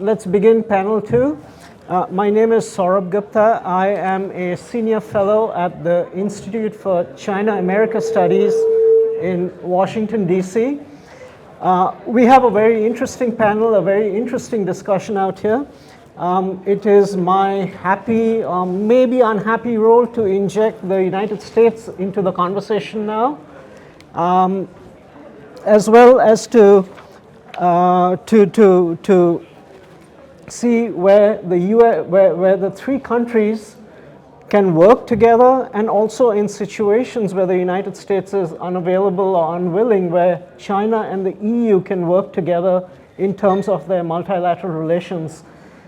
Let's begin panel 2. My name is Sourabh Gupta. I am a senior fellow at the Institute for China-America Studies in Washington, D.C. We have a very interesting panel, a very interesting discussion out here. It is my happy, maybe unhappy role to inject the United States into the conversation now, as well as to see where the where the three countries can work together, and also in situations where the United States is unavailable or unwilling, where China and the EU can work together in terms of their multilateral relations.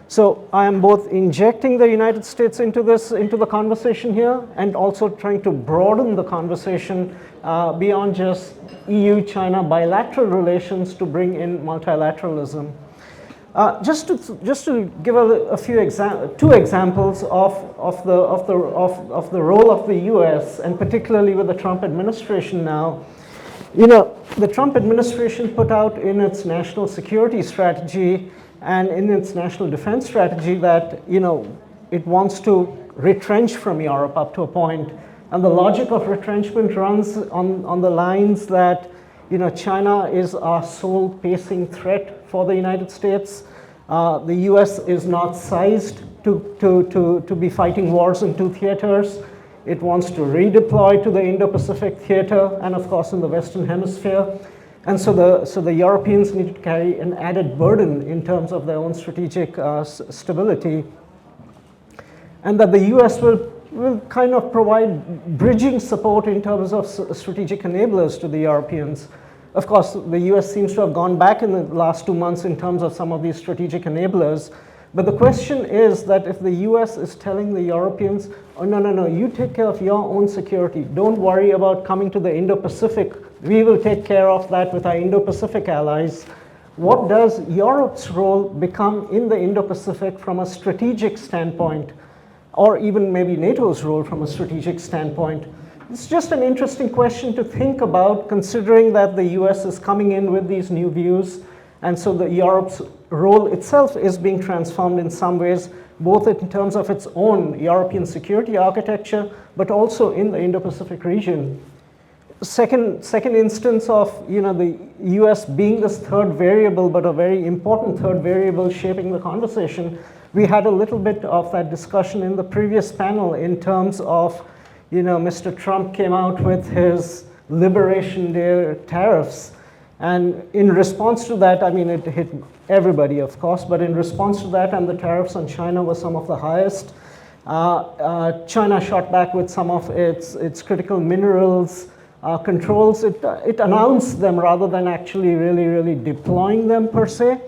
So I am both injecting the United States into the conversation here, and also trying to broaden the conversation beyond just EU-China bilateral relations to bring in multilateralism. Just to give a few two examples of the role of the U.S. and particularly with the Trump administration now. You know, the Trump administration put out in its national security strategy and in its national defense strategy that, you know, it wants to retrench from Europe up to a point. And the logic of retrenchment runs on the lines that, you know, China is our sole pacing threat for the United States. The US is not sized to be fighting wars in two theaters. It wants to redeploy to the Indo-Pacific theater and of course in the Western Hemisphere. And so the Europeans need to carry an added burden in terms of their own strategic stability. And that the US will kind of provide bridging support in terms of strategic enablers to the Europeans. Of course, the US seems to have gone back in the last 2 months in terms of some of these strategic enablers. But the question is that if the US is telling the Europeans, oh, no, you take care of your own security. Don't worry about coming to the Indo-Pacific. We will take care of that with our Indo-Pacific allies. What does Europe's role become in the Indo-Pacific from a strategic standpoint, or even maybe NATO's role from a strategic standpoint? It's just an interesting question to think about, considering that the US is coming in with these new views, and so the Europe's role itself is being transformed in some ways, both in terms of its own European security architecture, but also in the Indo-Pacific region. Second instance of, you know, the US being this third variable, but a very important third variable shaping the conversation. We had a little bit of that discussion in the previous panel in terms of, you know, Mr. Trump came out with his Liberation Day tariffs. And in response to that, I mean, it hit everybody, of course, but in response to that, and the tariffs on China were some of the highest, China shot back with some of its critical minerals controls. It announced them rather than actually really deploying them per se.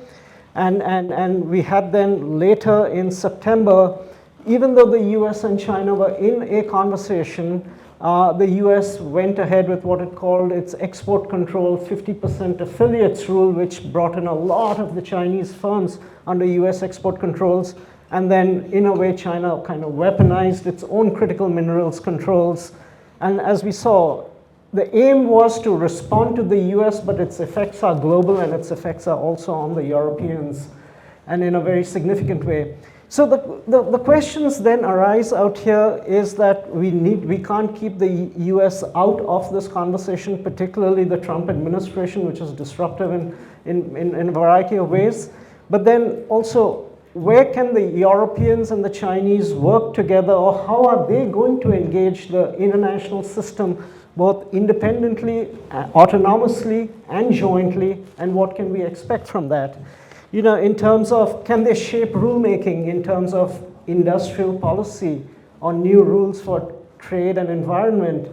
And we had then later in September, even though the US and China were in a conversation, the US went ahead with what it called its export control 50% affiliates rule, which brought in a lot of the Chinese firms under US export controls. And then in a way, China kind of weaponized its own critical minerals controls. And as we saw, the aim was to respond to the US, but its effects are global and its effects are also on the Europeans, and in a very significant way. So the questions then arise out here is that we can't keep the US out of this conversation, particularly the Trump administration, which is disruptive in a variety of ways. But then also, where can the Europeans and the Chinese work together, or how are they going to engage the international system, both independently, autonomously, and jointly, and what can we expect from that? You know, in terms of, can they shape rulemaking in terms of industrial policy on new rules for trade and environment?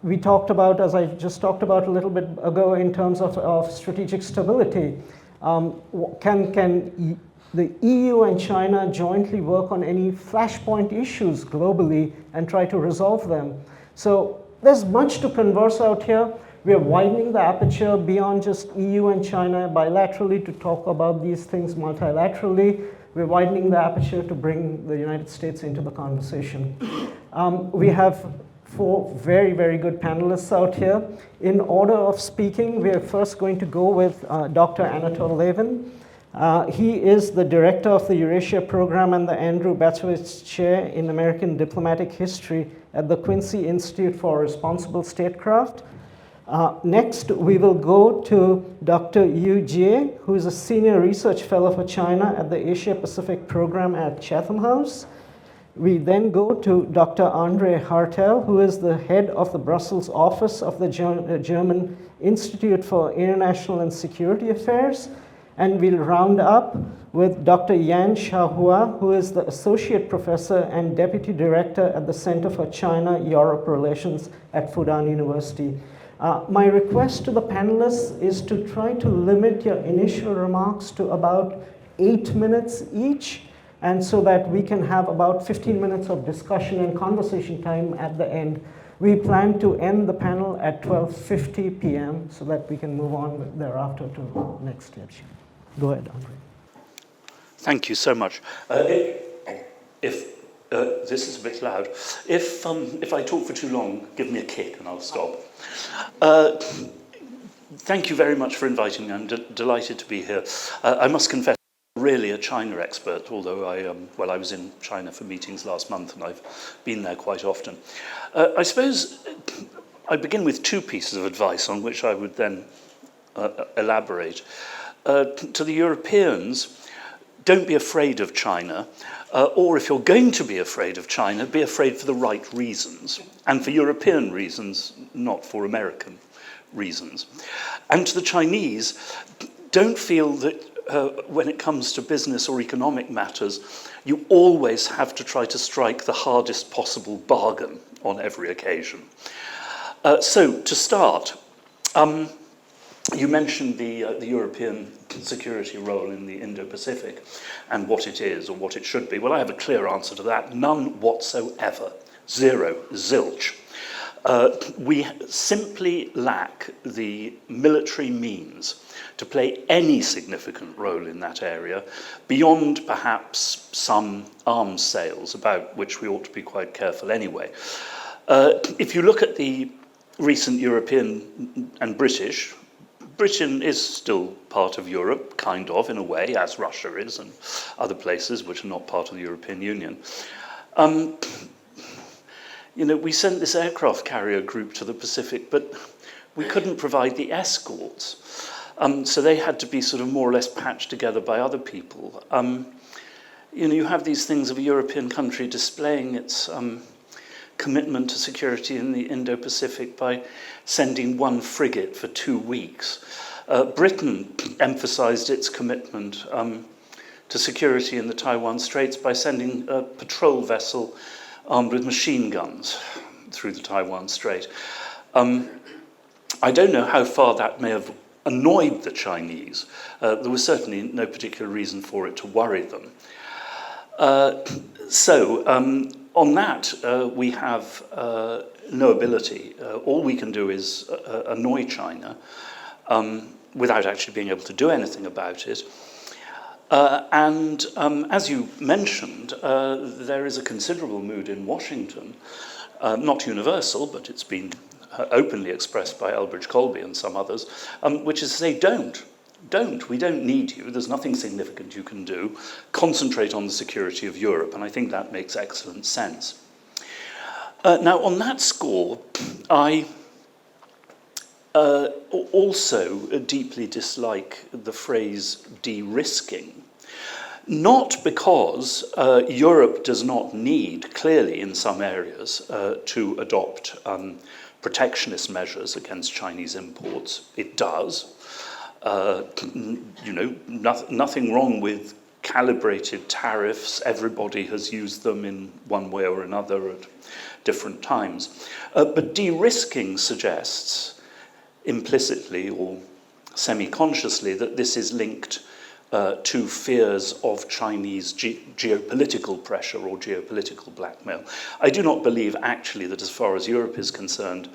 We talked about, as I just talked about a little bit ago, in terms of strategic stability. Can the EU and China jointly work on any flashpoint issues globally and try to resolve them? So there's much to converse out here. We are widening the aperture beyond just EU and China bilaterally to talk about these things multilaterally. We're widening the aperture to bring the United States into the conversation. We have 4 very good panelists out here. In order of speaking, we are first going to go with Dr. Anatol Lieven. He is the director of the Eurasia Program and the Andrew Bacewicz Chair in American Diplomatic History at the Quincy Institute for Responsible Statecraft. Next, we will go to Dr. Yu Jie, who is a Senior Research Fellow for China at the Asia Pacific Program at Chatham House. We then go to Dr. Andre HÄRTEL, who is the head of the Brussels office of the German Institute for International and Security Affairs. And we'll round up with Dr. Yan Shaohua, who is the Associate Professor and Deputy Director at the Center for China-Europe Relations at Fudan University. My request to the panelists is to try to limit your initial remarks to about 8 minutes each, and so that we can have about 15 minutes of discussion and conversation time at the end. We plan to end the panel at 12:50 p.m. so that we can move on thereafter to the next stage. Go ahead, Andre. Thank you so much. If this is a bit loud, if I talk for too long, give me a kick and I'll stop. Thank you very much for inviting me. I'm delighted to be here. I must confess, I'm really a China expert, although I was in China for meetings last month and I've been there quite often. I suppose I begin with two pieces of advice on which I would then elaborate. To the Europeans, don't be afraid of China, or if you're going to be afraid of China, be afraid for the right reasons, and for European reasons, not for American reasons. And to the Chinese, don't feel that when it comes to business or economic matters, you always have to try to strike the hardest possible bargain on every occasion. So to start, you mentioned the European security role in the Indo-Pacific and what it is or what it should be. Well, I have a clear answer to that. None whatsoever. Zero. Zilch. We simply lack the military means to play any significant role in that area beyond perhaps some arms sales, about which we ought to be quite careful anyway. If you look at the recent European and British, Britain is still part of Europe, kind of, in a way, as Russia is, and other places which are not part of the European Union. You know, we sent this aircraft carrier group to the Pacific, but we couldn't provide the escorts. So they had to be sort of more or less patched together by other people. You know, you have these things of a European country displaying its commitment to security in the Indo-Pacific by sending one frigate for 2 weeks. Britain emphasized its commitment to security in the Taiwan Straits by sending a patrol vessel armed with machine guns through the Taiwan Strait. I don't know how far that may have annoyed the Chinese. There was certainly no particular reason for it to worry them. On that, we have no ability. All we can do is annoy China without actually being able to do anything about it. As you mentioned, there is a considerable mood in Washington, not universal, but it's been openly expressed by Elbridge Colby and some others, which is to say, we don't need you, there's nothing significant you can do, concentrate on the security of Europe, and I think that makes excellent sense. Now, on that score, I also deeply dislike the phrase de-risking, not because Europe does not need, clearly in some areas, to adopt protectionist measures against Chinese imports. It does. You know, nothing wrong with calibrated tariffs. Everybody has used them in one way or another at different times. But de-risking suggests implicitly or semi-consciously that this is linked to fears of Chinese geopolitical pressure or geopolitical blackmail. I do not believe actually that as far as Europe is concerned,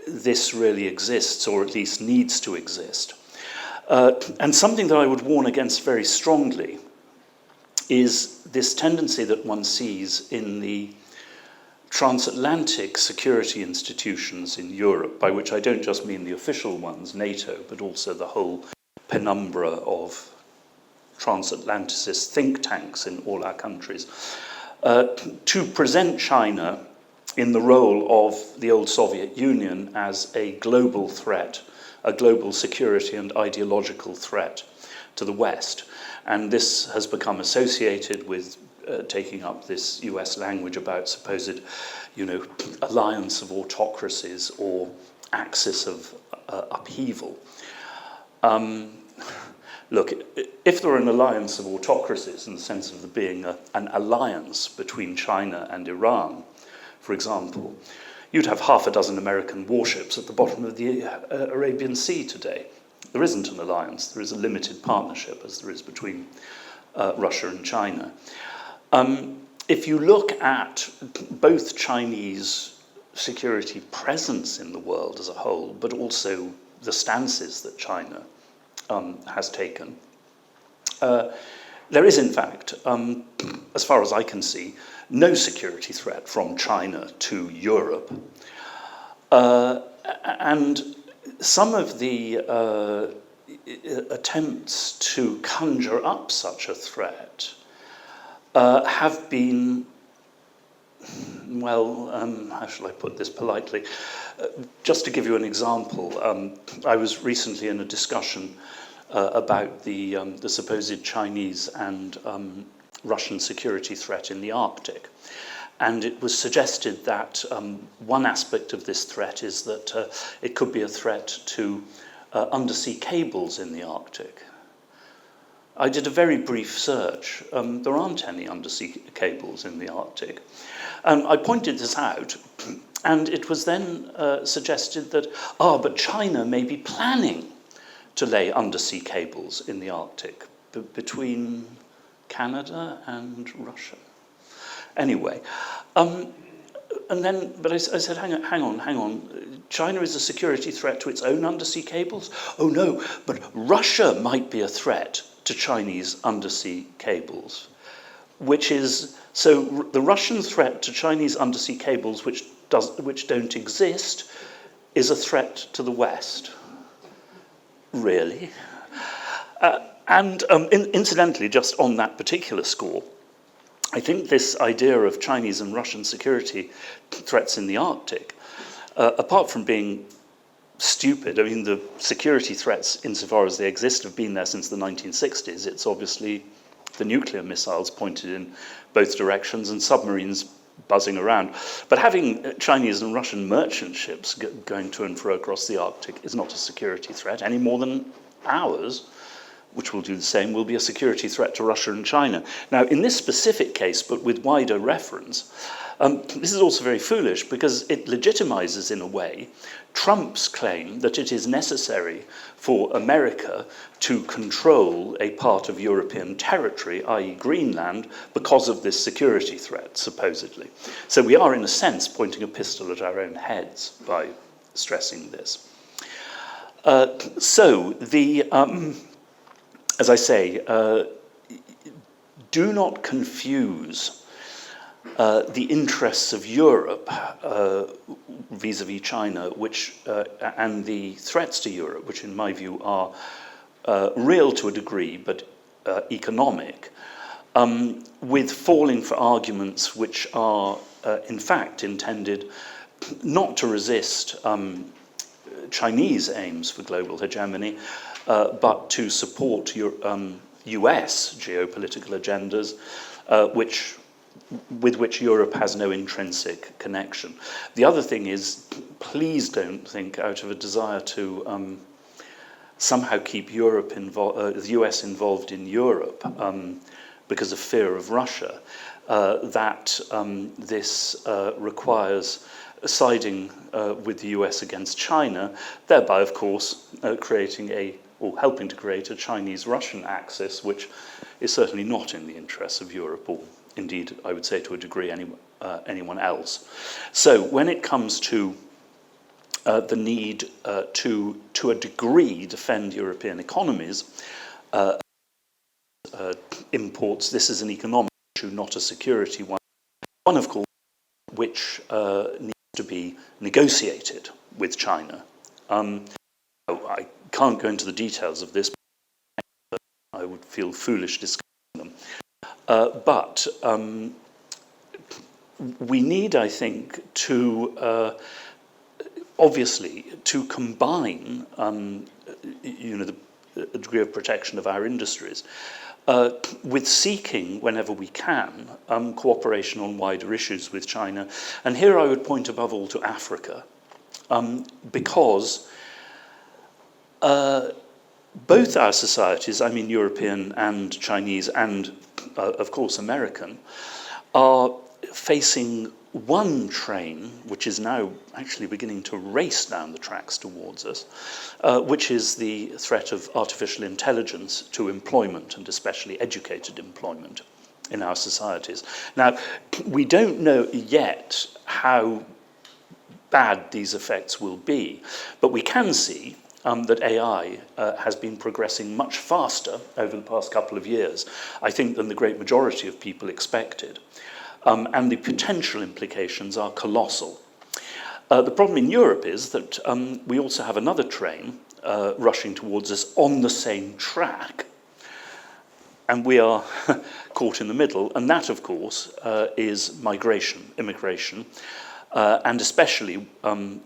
this really exists, or at least needs to exist. And something that I would warn against very strongly is this tendency that one sees in the transatlantic security institutions in Europe, by which I don't just mean the official ones, NATO, but also the whole penumbra of transatlanticist think tanks in all our countries, to present China in the role of the old Soviet Union as a global threat, a global security and ideological threat to the West. And this has become associated with taking up this US language about supposed, alliance of autocracies or axis of upheaval. Look, if there were an alliance of autocracies in the sense of there being an alliance between China and Iran, for example, you'd have half a dozen American warships at the bottom of the Arabian Sea today. There isn't an alliance, there is a limited partnership as there is between Russia and China. If you look at both Chinese security presence in the world as a whole, but also the stances that China has taken, there is, in fact, as far as I can see, no security threat from China to Europe. And some of the attempts to conjure up such a threat have been, well, how shall I put this politely? Just to give you an example, I was recently in a discussion about the supposed Chinese and Russian security threat in the Arctic. And it was suggested that one aspect of this threat is that it could be a threat to undersea cables in the Arctic. I did a very brief search. There aren't any undersea cables in the Arctic. I pointed this out, and it was then suggested that, but China may be planning to lay undersea cables in the Arctic between Canada and Russia. Anyway, but I said, hang on. China is a security threat to its own undersea cables? Oh no, but Russia might be a threat to Chinese undersea cables, which is, so the Russian threat to Chinese undersea cables which don't exist is a threat to the West. Really? Incidentally, just on that particular score, I think this idea of Chinese and Russian security threats in the Arctic, apart from being stupid, I mean, the security threats, insofar as they exist, have been there since the 1960s. It's obviously the nuclear missiles pointed in both directions and submarines buzzing around. But having Chinese and Russian merchant ships going to and fro across the Arctic is not a security threat any more than ours, which will do the same, will be a security threat to Russia and China. Now, in this specific case, but with wider reference, this is also very foolish because it legitimizes, in a way, Trump's claim that it is necessary for America to control a part of European territory, i.e. Greenland, because of this security threat, supposedly. So we are, in a sense, pointing a pistol at our own heads by stressing this. As I say, do not confuse the interests of Europe vis-à-vis China, and the threats to Europe, which in my view are real to a degree, but economic, with falling for arguments which are in fact intended not to resist Chinese aims for global hegemony, but to support US geopolitical agendas, with which Europe has no intrinsic connection. The other thing is, please don't think, out of a desire to somehow keep the US involved in Europe because of fear of Russia, that this requires siding with the US against China, thereby, of course, helping to create a Chinese-Russian axis, which is certainly not in the interests of Europe, or indeed, I would say to a degree, anyone else. So when it comes to the need to a degree, defend European economies, imports, this is an economic issue, not a security one. One, of course, which needs to be negotiated with China. I can't go into the details of this, but I would feel foolish discussing them. But we need, I think, to obviously to combine, the degree of protection of our industries with seeking, whenever we can, cooperation on wider issues with China. And here I would point above all to Africa, because both our societies, I mean European and Chinese and, of course, American, are facing one train, which is now actually beginning to race down the tracks towards us, which is the threat of artificial intelligence to employment, and especially educated employment in our societies. Now, we don't know yet how bad these effects will be, but we can see that AI has been progressing much faster over the past couple of years, I think, than the great majority of people expected. And the potential implications are colossal. The problem in Europe is that we also have another train rushing towards us on the same track, and we are caught in the middle, and that, of course, is migration, immigration, and especially from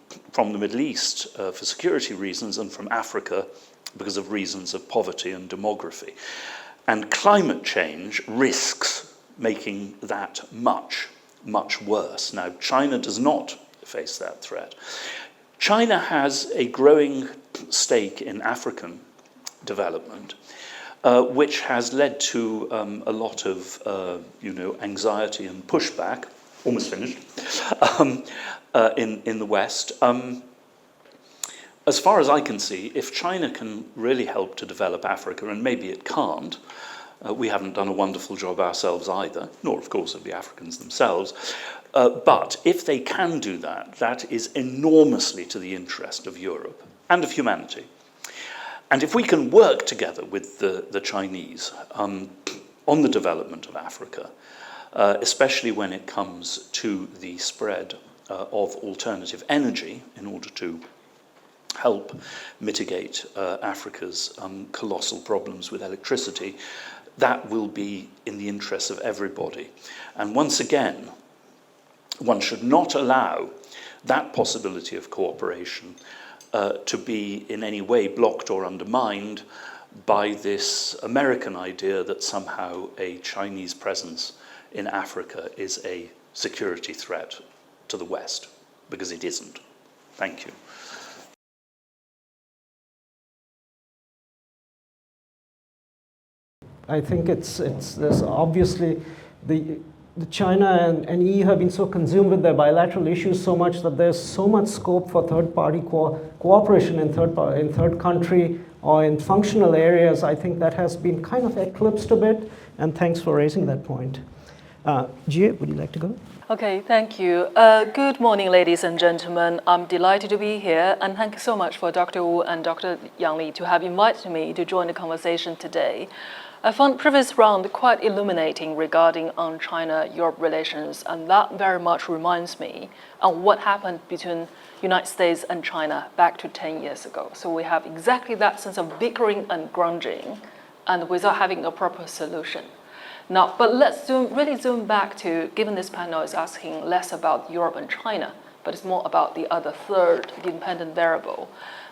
the Middle East for security reasons, and from Africa because of reasons of poverty and demography. And climate change risks making that much, much worse. Now, China does not face that threat. China has a growing stake in African development, which has led to a lot of, anxiety and pushback, almost finished, in the West. As far as I can see, if China can really help to develop Africa, and maybe it can't, we haven't done a wonderful job ourselves either, nor, of course, of the Africans themselves. But if they can do that, that is enormously to the interest of Europe and of humanity. And if we can work together with the Chinese on the development of Africa, especially when it comes to the spread of alternative energy in order to help mitigate Africa's colossal problems with electricity, that will be in the interests of everybody. And once again, one should not allow that possibility of cooperation to be in any way blocked or undermined by this American idea that somehow a Chinese presence in Africa is a security threat to the West, because it isn't. Thank you. I think there's obviously the China and EU have been so consumed with their bilateral issues so much that there's so much scope for third-party cooperation in third country or in functional areas. I think that has been kind of eclipsed a bit, and thanks for raising that point. Jie, would you like to go? Okay, thank you. Good morning, ladies and gentlemen. I'm delighted to be here, and thank you so much for Dr. Wu and Dr. Yang Li to have invited me to join the conversation today. I found the previous round quite illuminating regarding on China-Europe relations, and that very much reminds me of what happened between United States and China back to 10 years ago. So we have exactly that sense of bickering and grudging, and without having a proper solution. Now, but let's really zoom back to, given this panel is asking less about Europe and China, but it's more about the other third independent variable.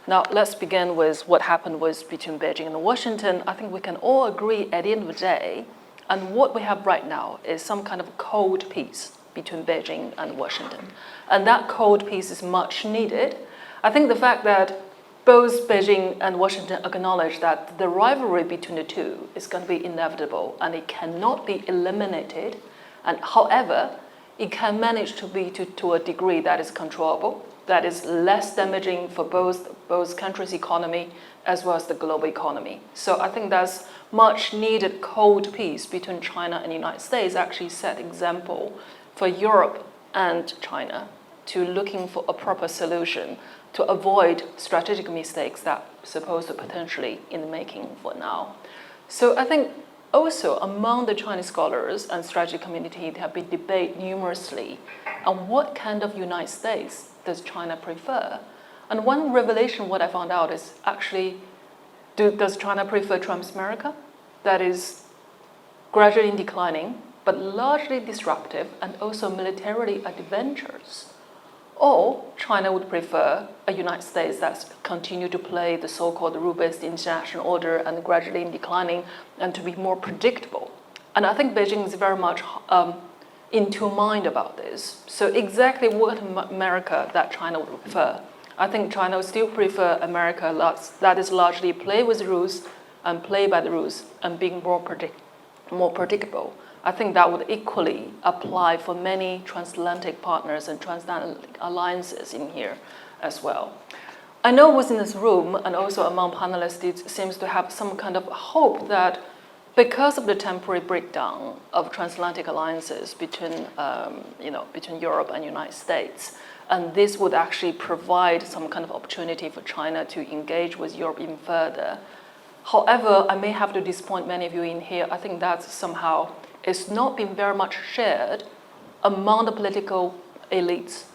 Now, let's begin with what happened between Beijing and Washington. I think we can all agree at the end of the day, and what we have right now is some kind of cold peace between Beijing and Washington. And that cold peace is much needed. I think the fact that both Beijing and Washington acknowledge that the rivalry between the two is going to be inevitable and it cannot be eliminated. And however, it can manage to be to a degree that is controllable, that is less damaging for both countries' economy as well as the global economy. So I think that's much needed cold peace between China and the United States actually set example for Europe and China to looking for a proper solution to avoid strategic mistakes that are supposed to potentially in the making for now. So I think also among the Chinese scholars and strategy community, there have been debate numerously on what kind of United States does China prefer. And one revelation what I found out is actually, does China prefer Trump's America? that is gradually declining, but largely disruptive and also militarily adventurous. Or China would prefer a United States that's continue to play the so-called rule-based international order and gradually declining and to be more predictable. And I think Beijing is very much in two minds about this. So exactly what America that China would prefer. I think China would still prefer America that is largely play with the rules and play by the rules and being more predictable. I think that would equally apply for many transatlantic partners and transatlantic alliances in here as well. I know within this room and also among panelists, it seems to have some kind of hope that because of the temporary breakdown of transatlantic alliances between, between Europe and United States, and this would actually provide some kind of opportunity for China to engage with Europe even further. However, I may have to disappoint many of you in here. I think that somehow it's not been very much shared among the political elites,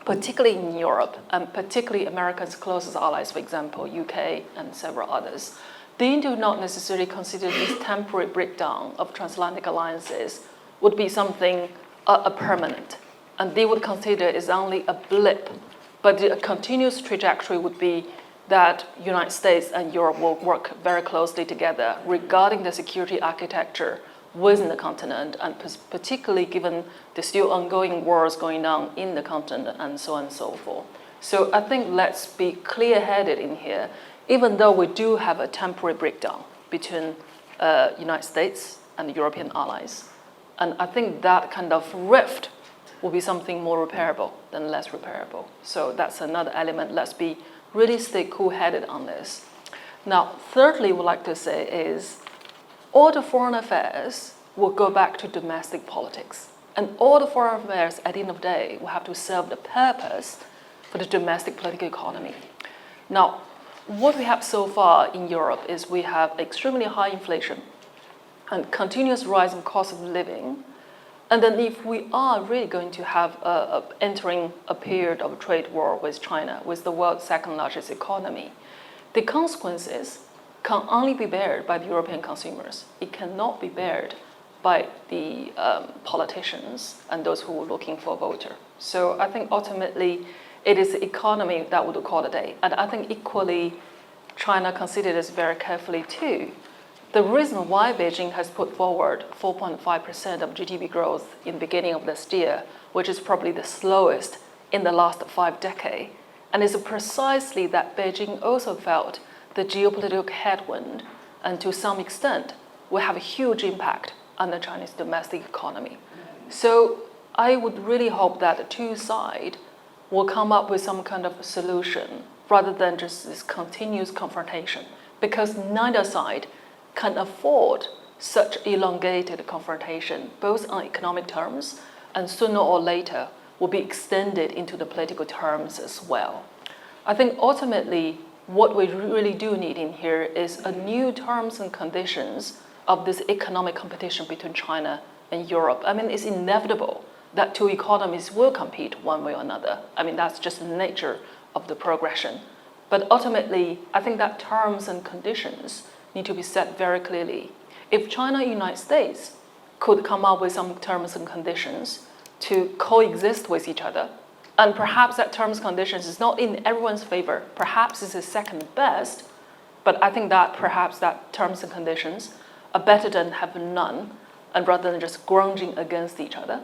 particularly in Europe, and particularly America's closest allies, for example, UK and several others. They do not necessarily consider this temporary breakdown of transatlantic alliances would be something permanent. And they would consider it as only a blip. But the continuous trajectory would be that United States and Europe will work very closely together regarding the security architecture within the continent, and particularly given the still ongoing wars going on in the continent and so on and so forth. So I think let's be clear-headed in here, even though we do have a temporary breakdown between United States and the European allies. And I think that kind of rift will be something more repairable than less repairable. So that's another element. Let's be really stay cool-headed on this. Now, thirdly, what I'd like to say is all the foreign affairs will go back to domestic politics. And all the foreign affairs, at the end of the day, will have to serve the purpose for the domestic political economy. Now, what we have so far in Europe is we have extremely high inflation and continuous rise in cost of living. And then if we are really going to have entering a period of trade war with China, with the world's second largest economy, the consequences can only be bared by the European consumers. It cannot be bared by the politicians and those who are looking for a voter. So I think ultimately it is the economy that would call the day. And I think equally China considered this very carefully too. The reason why Beijing has put forward 4.5% of GDP growth in the beginning of this year, which is probably the slowest in the last 5 decades, and it's precisely that Beijing also felt the geopolitical headwind, and to some extent, will have a huge impact on the Chinese domestic economy. So I would really hope that the two sides will come up with some kind of solution rather than just this continuous confrontation, because neither side can afford such elongated confrontation, both on economic terms and sooner or later will be extended into the political terms as well. I think ultimately what we really do need in here is a new terms and conditions of this economic competition between China and Europe. I mean, it's inevitable that two economies will compete one way or another. I mean, that's just the nature of the progression. But ultimately, I think that terms and conditions need to be set very clearly. If China and the United States could come up with some terms and conditions to coexist with each other, and perhaps that terms and conditions is not in everyone's favor, perhaps it's the second best, but I think that perhaps that terms and conditions are better than having none, and rather than just grunging against each other.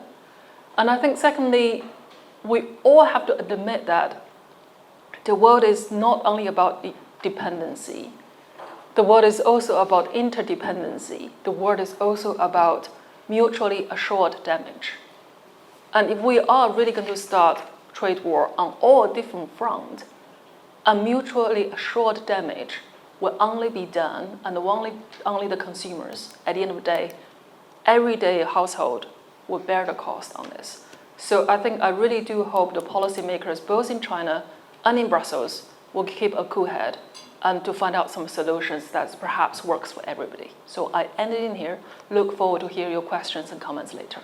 And I think secondly, we all have to admit that the world is not only about dependency. The world is also about interdependency. The world is also about mutually assured damage. And if we are really going to start trade war on all different fronts, a mutually assured damage will only be done, and only the consumers, at the end of the day, everyday household will bear the cost on this. So I think I really do hope the policymakers, both in China and in Brussels, will keep a cool head and to find out some solutions that perhaps works for everybody. So I ended in here. Look forward to hear your questions and comments later.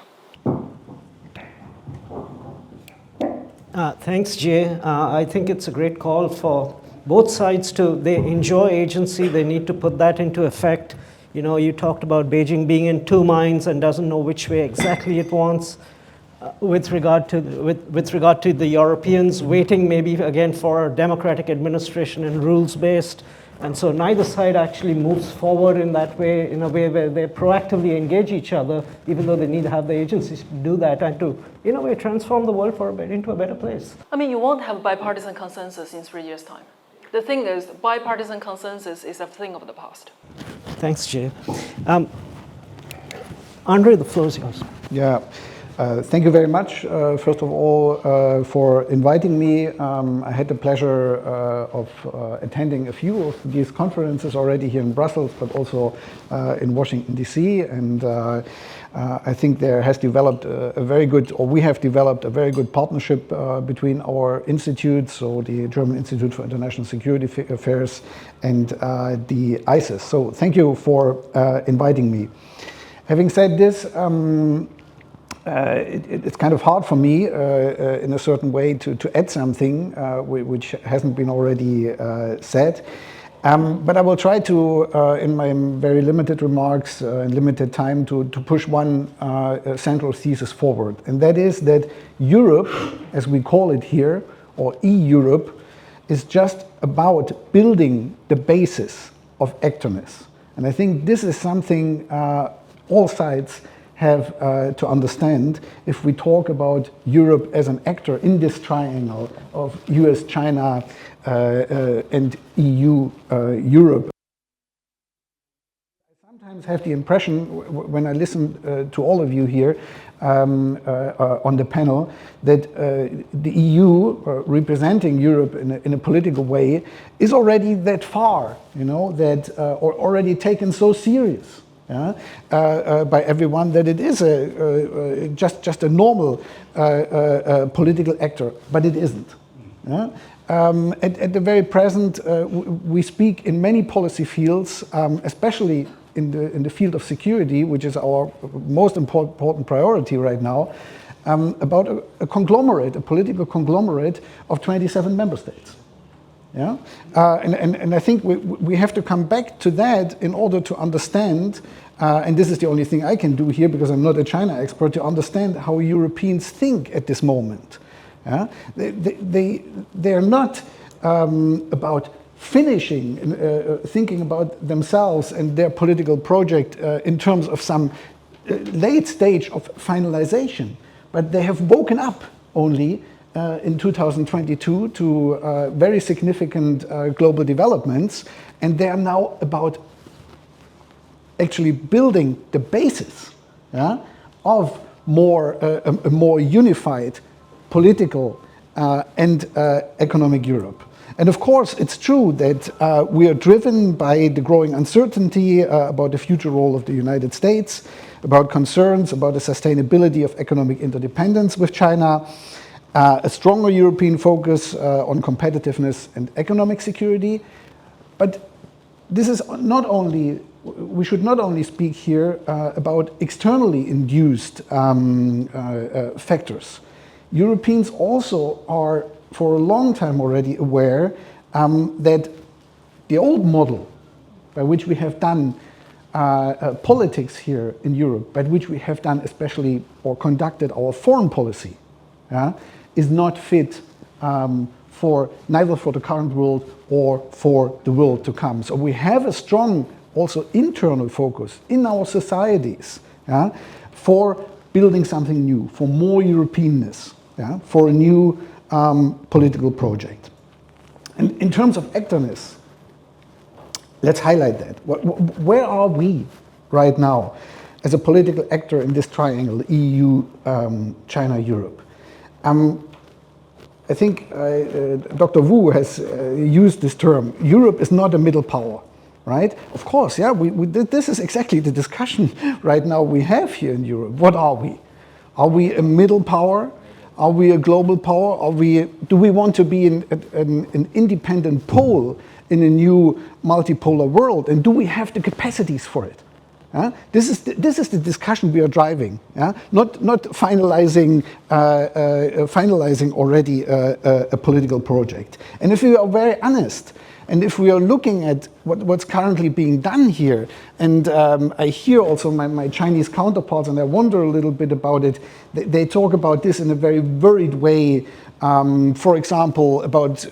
Thanks, Jay. I think it's a great call for both sides they enjoy agency. They need to put that into effect You know, you talked about Beijing being in two minds and doesn't know which way exactly it wants. With regard to the Europeans, waiting maybe again for a democratic administration and rules-based. And so neither side actually moves forward in that way, in a way where they proactively engage each other, even though they need to have the agencies to do that and to, in a way, transform the world into a better place. I mean, you won't have bipartisan consensus in 3 years' time. The thing is, bipartisan consensus is a thing of the past. Thanks, Jay. Andre, the floor is yours. Yeah. Thank you very much, first of all, for inviting me. I had the pleasure of attending a few of these conferences already here in Brussels, but also in Washington, D.C. And I think there has developed we have developed a very good partnership between our institutes, so the German Institute for International Security Affairs and the ICES. So thank you for inviting me. Having said this, it's kind of hard for me in a certain way to add something which hasn't been already said. But I will try to, in my very limited remarks and limited time, to push one central thesis forward. And that is that Europe, as we call it here, or E-Europe, is just about building the basis of actorness. And I think this is something all sides have to understand if we talk about Europe as an actor in this triangle of US, China, and EU, Europe. I sometimes have the impression, when I listen to all of you here on the panel, that the EU, representing Europe in a political way, is already that far, you know, that or already taken so serious. By everyone, that it is just a normal political actor, but it isn't. At the very present, we speak in many policy fields, especially in the field of security, which is our most important priority right now, about a conglomerate, a political conglomerate of 27 member states. Yeah, and I think we have to come back to that in order to understand, and this is the only thing I can do here because I'm not a China expert, to understand how Europeans think at this moment. Yeah? They are not about finishing, thinking about themselves and their political project in terms of some late stage of finalization, but they have woken up only in 2022 to very significant global developments, and they are now about actually building the basis of a more unified political and economic Europe. And of course, it's true that we are driven by the growing uncertainty about the future role of the United States, about concerns about the sustainability of economic interdependence with China, a stronger European focus on competitiveness and economic security. But this is not only, we should not only speak here about externally induced factors. Europeans also are for a long time already aware that the old model by which we have done politics here in Europe, by which we have done especially or conducted our foreign policy, is not fit for neither for the current world or for the world to come. So we have a strong also internal focus in our societies for building something new, for more Europeanness, for a new political project. And in terms of actorness, let's highlight that. Where are we right now as a political actor in this triangle, EU, China, Europe? I think Dr. Wu has used this term. Europe is not a middle power, right? Of course, yeah, this is exactly the discussion right now we have here in Europe. What are we? Are we a middle power? Are we a global power? Do we want to be an independent pole in a new multipolar world? And do we have the capacities for it? This is the discussion we are driving. Not finalizing already a political project. And if we are very honest, And if we are looking at what's currently being done here, and I hear also my Chinese counterparts, and I wonder a little bit about it, they talk about this in a very worried way. For example, about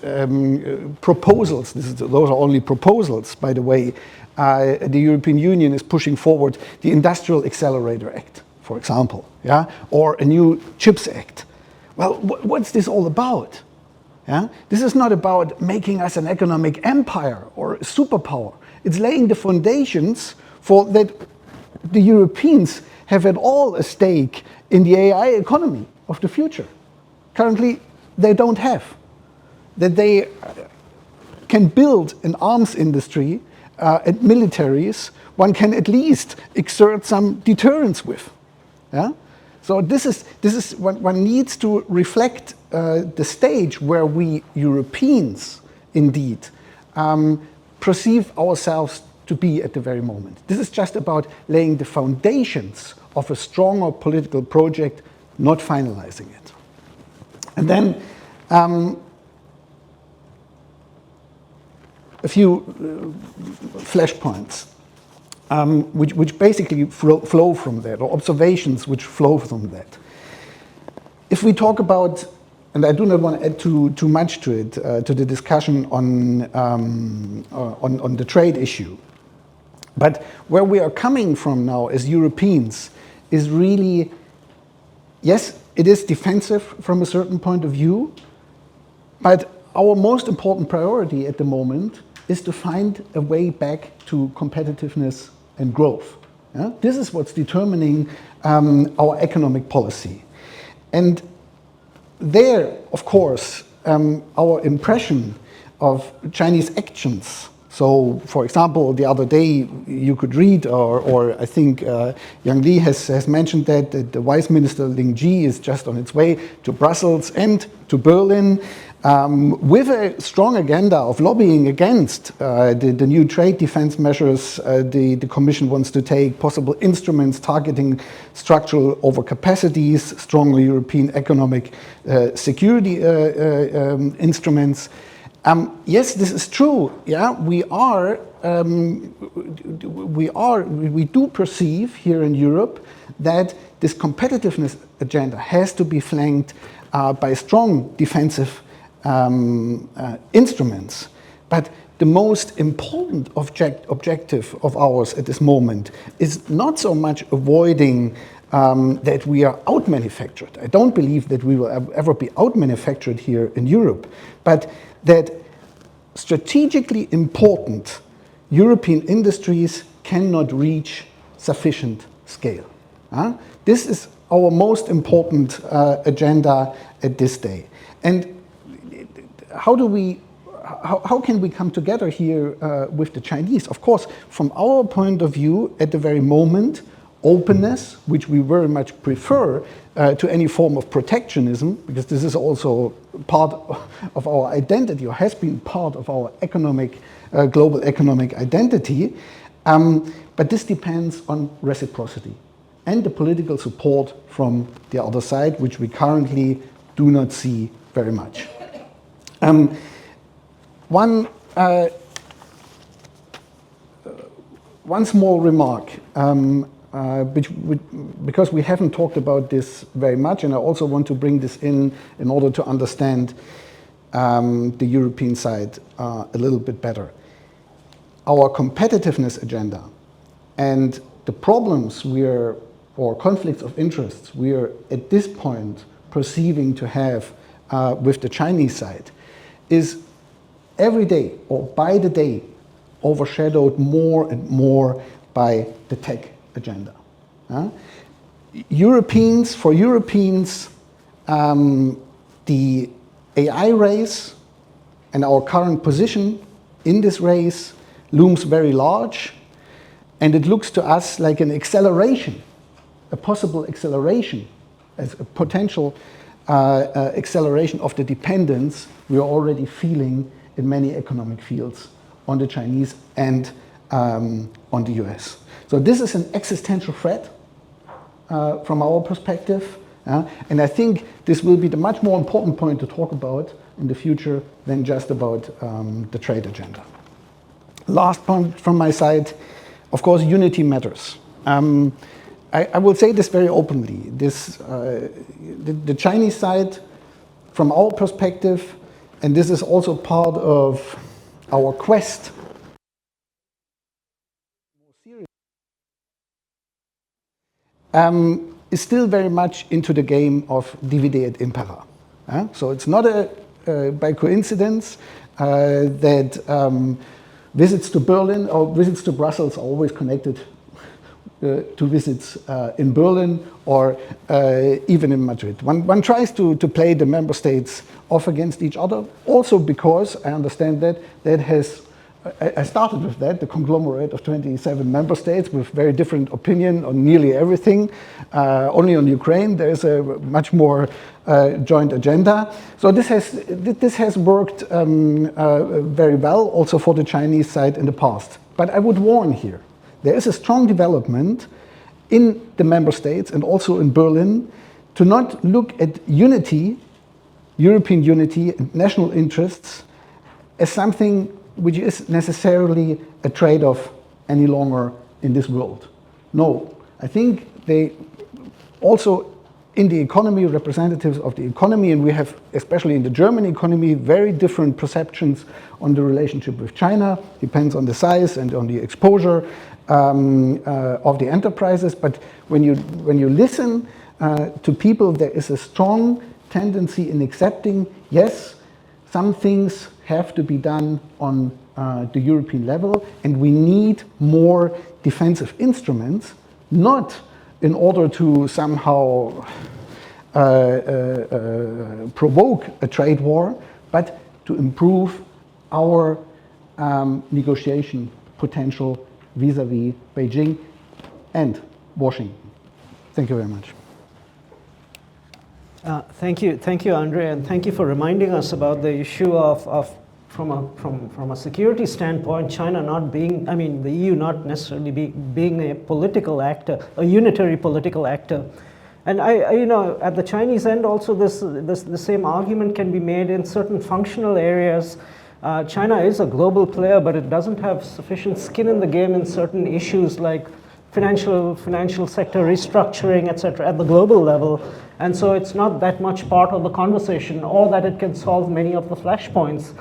proposals. Those are only proposals, by the way. The European Union is pushing forward the Industrial Accelerator Act, for example, yeah, or a new CHIPS Act. Well, what's this all about? Yeah? This is not about making us an economic empire or a superpower. It's laying the foundations for that the Europeans have at all a stake in the AI economy of the future. Currently, they don't have. That they can build an arms industry and militaries one can at least exert some deterrence with. Yeah? So this is one needs to reflect the stage where we Europeans indeed perceive ourselves to be at the very moment. This is just about laying the foundations of a stronger political project, not finalizing it. And then a few flashpoints. Which basically flow from that, or observations which flow from that. If we talk about, and I do not want to add too much to it, to the discussion on the trade issue, but where we are coming from now as Europeans is really, yes, it is defensive from a certain point of view, but our most important priority at the moment is to find a way back to competitiveness and growth. Yeah? This is what's determining our economic policy. And there, of course, our impression of Chinese actions. So, for example, the other day you could read, or I think Yang Li has mentioned that the Vice Minister Ling Ji is just on its way to Brussels and to Berlin with a strong agenda of lobbying against the new trade defense measures the Commission wants to take, possible instruments targeting structural overcapacities, stronger European economic security instruments. Yes, this is true. Yeah, we do perceive here in Europe that this competitiveness agenda has to be flanked by strong defensive instruments. But the most important objective of ours at this moment is not so much avoiding that we are out-manufactured. I don't believe that we will ever be out-manufactured here in Europe, but that strategically important European industries cannot reach sufficient scale. This is our most important agenda at this day. And how can we come together here with the Chinese? Of course, from our point of view, at the very moment, openness, which we very much prefer to any form of protectionism, because this is also part of our identity, or has been part of our global economic identity. But this depends on reciprocity and the political support from the other side, which we currently do not see very much. One small remark, because we haven't talked about this very much, and I also want to bring this in order to understand the European side a little bit better. Our competitiveness agenda and the problems or conflicts of interests we are at this point perceiving to have with the Chinese side is every day, or by the day, overshadowed more and more by the tech agenda. For Europeans, the AI race and our current position in this race looms very large, and it looks to us like an acceleration, a possible acceleration, as a potential acceleration of the dependence we are already feeling in many economic fields on the Chinese and on the US. So this is an existential threat from our perspective, And I think this will be the much more important point to talk about in the future than just about the trade agenda. Last point from my side, of course, unity matters. I will say this very openly. The Chinese side, from our perspective, and this is also part of our quest, is still very much into the game of divide et impera. So it's not by coincidence that visits to Berlin or visits to Brussels are always connected to visits in Berlin or even in Madrid. One tries to play the member states off against each other, also because I understand that has, I started with that, the conglomerate of 27 member states with very different opinion on nearly everything. Only on Ukraine there is a much more joint agenda. So this has worked very well also for the Chinese side in the past. But I would warn here, there is a strong development in the member states and also in Berlin to not look at unity, European unity and national interests as something which is necessarily a trade-off any longer in this world. No, I think they also in the economy, representatives of the economy, and we have, especially in the German economy, very different perceptions on the relationship with China, depends on the size and on the exposure of the enterprises. But when you listen to people, there is a strong tendency in accepting, yes, some things have to be done on the European level, and we need more defensive instruments, not in order to somehow provoke a trade war, but to improve our negotiation potential vis-à-vis Beijing and Washington. Thank you very much. Thank you, Andre, and thank you for reminding us about the issue of from a security standpoint, China not being, I mean, the EU not necessarily being a political actor, a unitary political actor. And you know, at the Chinese end also the same argument can be made in certain functional areas. China is a global player, but it doesn't have sufficient skin in the game in certain issues like financial sector restructuring, etc., at the global level. And so it's not that much part of the conversation, or that it can solve many of the flashpoints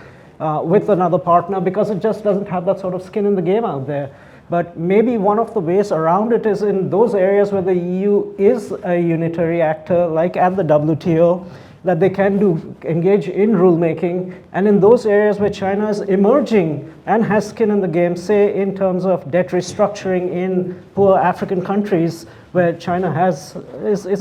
with another partner, because it just doesn't have that sort of skin in the game out there. But maybe one of the ways around it is in those areas where the EU is a unitary actor, like at the WTO, that they can engage in rulemaking, and in those areas where China is emerging and has skin in the game, say in terms of debt restructuring in poor African countries, where China is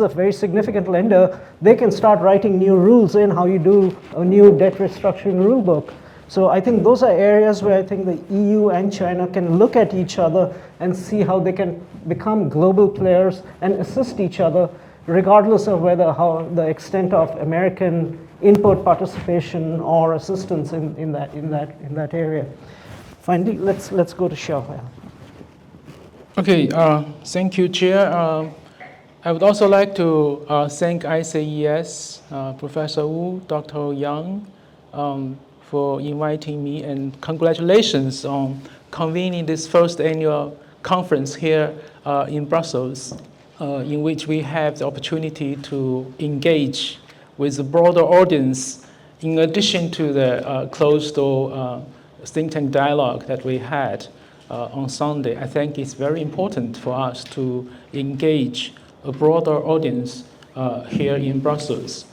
a very significant lender, they can start writing new rules in how you do a new debt restructuring rule book. So I think those are areas where I think the EU and China can look at each other and see how they can become global players and assist each other, regardless of how the extent of American input participation or assistance in that area. Finally, let's go to Shaohua. Okay, thank you, Chair. I would also like to thank ICES, Professor Wu, Dr. Yang, for inviting me, and congratulations on convening this first annual conference here in Brussels, in which we have the opportunity to engage with a broader audience in addition to the closed-door think tank dialogue that we had on Sunday. I think it's very important for us to engage a broader audience here in Brussels.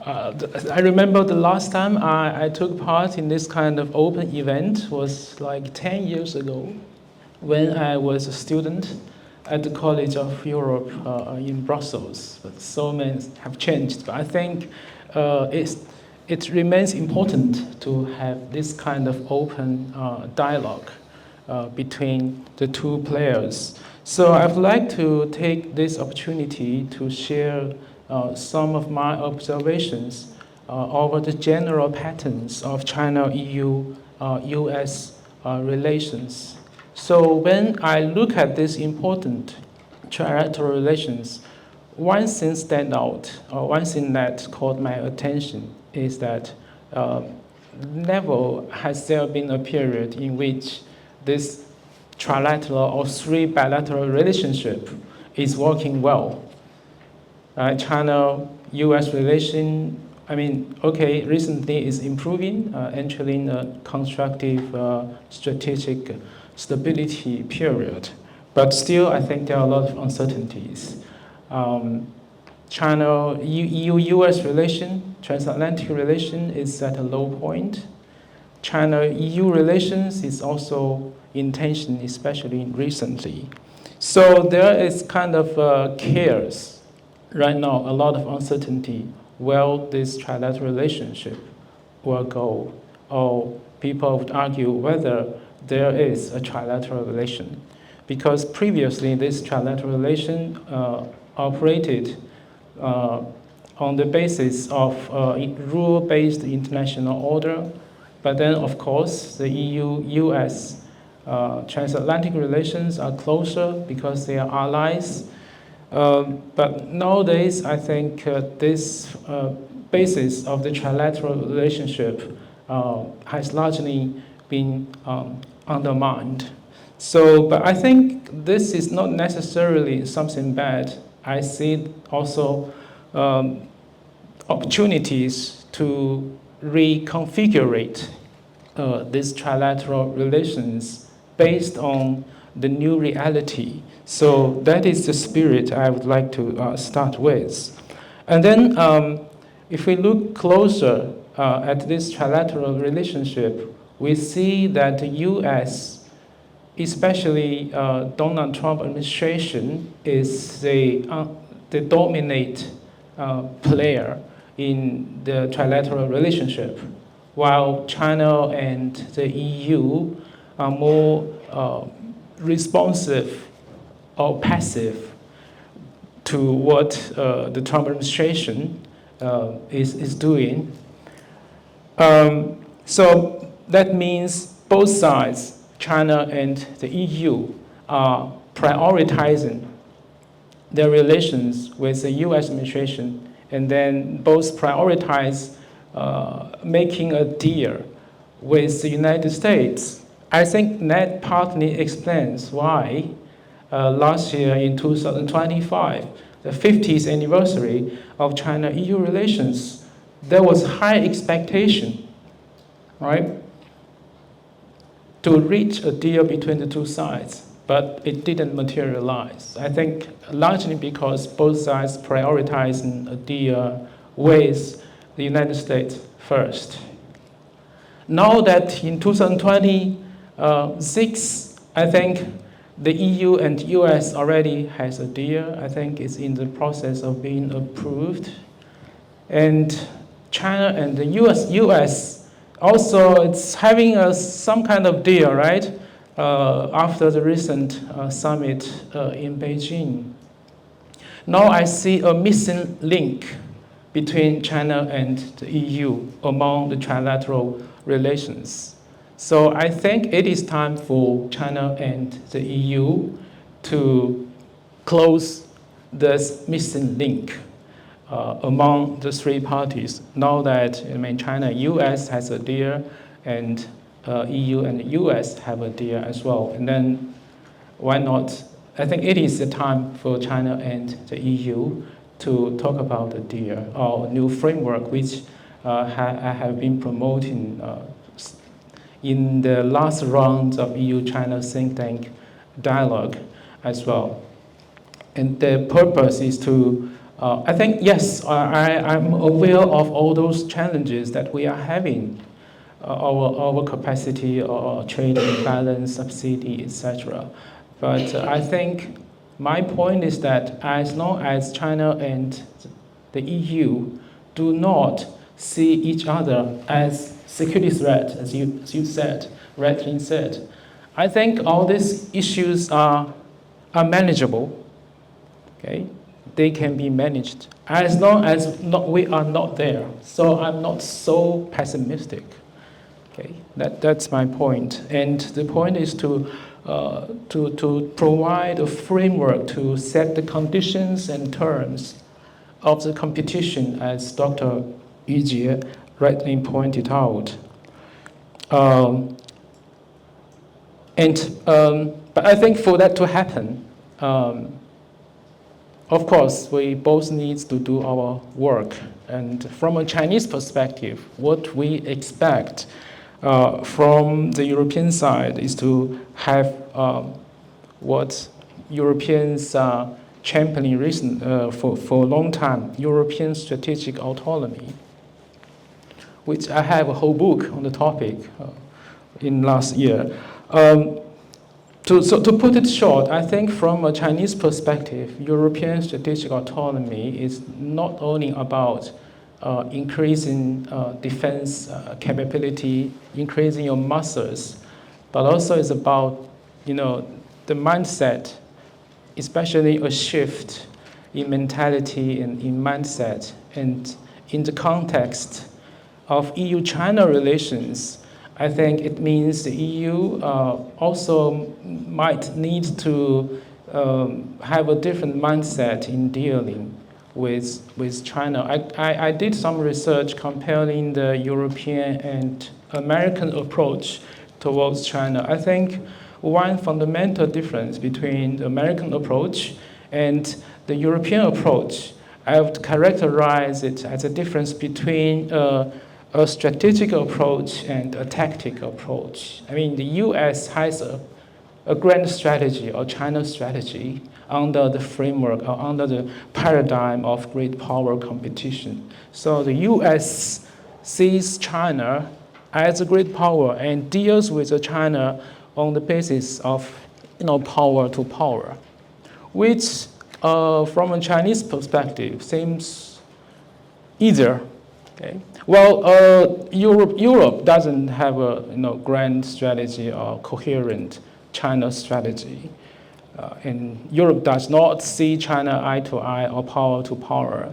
I remember the last time I took part in this kind of open event was like 10 years ago, when I was a student at the College of Europe in Brussels. But so many have changed. But I think it remains important to have this kind of open dialogue between the two players. So I would like to take this opportunity to share some of my observations over the general patterns of China-EU-US relations. So when I look at these important trilateral relations, one thing stand out, or one thing that caught my attention is that never has there been a period in which this trilateral or three bilateral relationship is working well. China-US relation, I mean, okay, recently is improving, entering a constructive strategic stability period. But still, I think there are a lot of uncertainties. China-EU-US relation, transatlantic relation is at a low point. China-EU relations is also in tension, especially recently. So there is kind of chaos right now, a lot of uncertainty where this trilateral relationship will go, or people would argue whether there is a trilateral relation. Because previously this trilateral relation operated on the basis of rule-based international order, but then of course the EU-US transatlantic relations are closer because they are allies. But nowadays, I think this basis of the trilateral relationship has largely been undermined. So, but I think this is not necessarily something bad. I see also opportunities to reconfigure these trilateral relations based on the new reality. So that is the spirit I would like to start with. And then if we look closer at this trilateral relationship, we see that the US, especially Donald Trump administration, is the dominant player in the trilateral relationship, while China and the EU are more responsive or passive to what the Trump administration is doing. So that means both sides, China and the EU, are prioritizing their relations with the US administration, and then both prioritize making a deal with the United States. I think that partly explains why last year in 2025, the 50th anniversary of China-EU relations, there was high expectation, right, to reach a deal between the two sides, but it didn't materialize. I think largely because both sides prioritizing a deal with the United States first. Now that in 2026, I think the EU and US already has a deal. I think it's in the process of being approved. And China and the US also, it's having some kind of deal, right? After the recent summit in Beijing. Now I see a missing link between China and the EU among the trilateral relations. So I think it is time for China and the EU to close this missing link among the three parties. Now that China, US has a deal, and EU and the US have a deal as well. And then why not? I think it is the time for China and the EU to talk about a deal or a new framework, which I have been promoting in the last round of EU-China think tank dialogue as well. And the purpose is to, I think, yes, I'm aware of all those challenges that we are having, our capacity or trade imbalance, subsidy, etc. But I think my point is that as long as China and the EU do not see each other as security threat, as you said, rightly said, I think all these issues are manageable. Okay, they can be managed as long as we are not there. So I'm not so pessimistic. Okay, that's my point. And the point is to to provide a framework to set the conditions and terms of the competition, as Dr. Yu Jie rightly pointed out. But I think for that to happen, of course, we both need to do our work. And from a Chinese perspective, what we expect from the European side is to have what Europeans are championing for a long time, European strategic autonomy, which I have a whole book on the topic in last year. To put it short, I think from a Chinese perspective, European strategic autonomy is not only about increasing defense capability, increasing your muscles, but also it's about, the mindset, especially a shift in mentality and in mindset. And in the context of EU-China relations, I think it means the EU also might need to have a different mindset in dealing with China. I did some research comparing the European and American approach towards China. I think one fundamental difference between the American approach and the European approach, I would characterize it as a difference between a strategic approach and a tactical approach. I mean, the US has a grand strategy or China strategy under the framework or under the paradigm of great power competition. So the US sees China as a great power and deals with China on the basis of power to power, which from a Chinese perspective seems easier. Okay. Well, Europe doesn't have a grand strategy or coherent China strategy, and Europe does not see China eye to eye or power to power.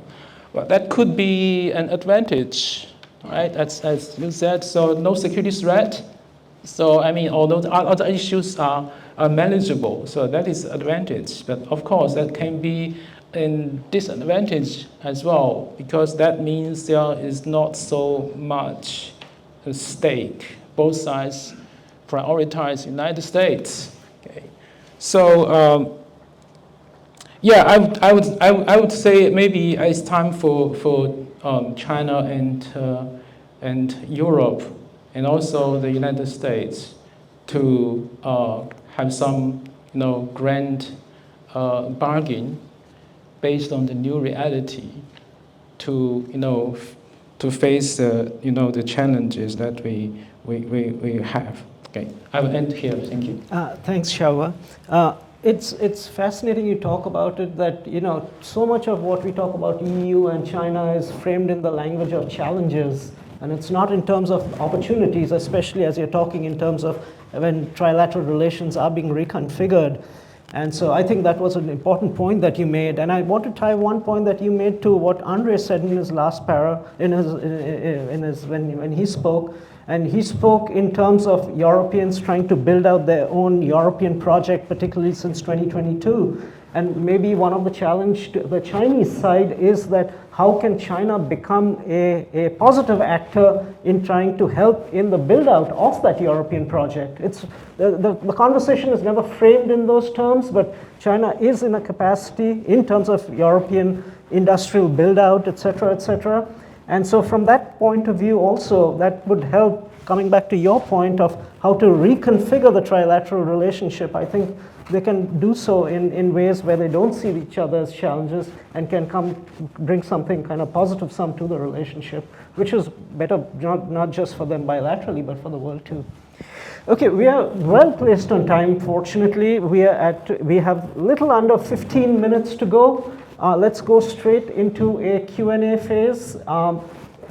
But that could be an advantage, right? As you said, so no security threat. So I mean, although the other issues are manageable, so that is advantage. But of course, that can be a disadvantage as well, because that means there is not so much at stake. Both sides prioritize United States. Okay. So yeah, I would say maybe it's time for China and Europe and also the United States to have some grand bargain based on the new reality to face the challenges that we have. Okay, I will end here. Thank you. Thanks, Shaohua. It's fascinating you talk about it, that so much of what we talk about EU and China is framed in the language of challenges, and it's not in terms of opportunities, especially as you're talking in terms of when trilateral relations are being reconfigured. And so I think that was an important point that you made, and I want to tie one point that you made to what Andre said in his last para, when he spoke. And he spoke in terms of Europeans trying to build out their own European project, particularly since 2022. And maybe one of the challenge to the Chinese side is that how can China become a positive actor in trying to help in the build out of that European project? It's, the conversation is never framed in those terms, but China is in a capacity in terms of European industrial build out, et cetera, et cetera. And so from that point of view also, that would help, coming back to your point of how to reconfigure the trilateral relationship. I think they can do so in ways where they don't see each other as challenges and can bring something kind of positive sum to the relationship, which is better not just for them bilaterally, but for the world too. Okay, we are well placed on time, fortunately. We have little under 15 minutes to go. Let's go straight into a Q&A phase.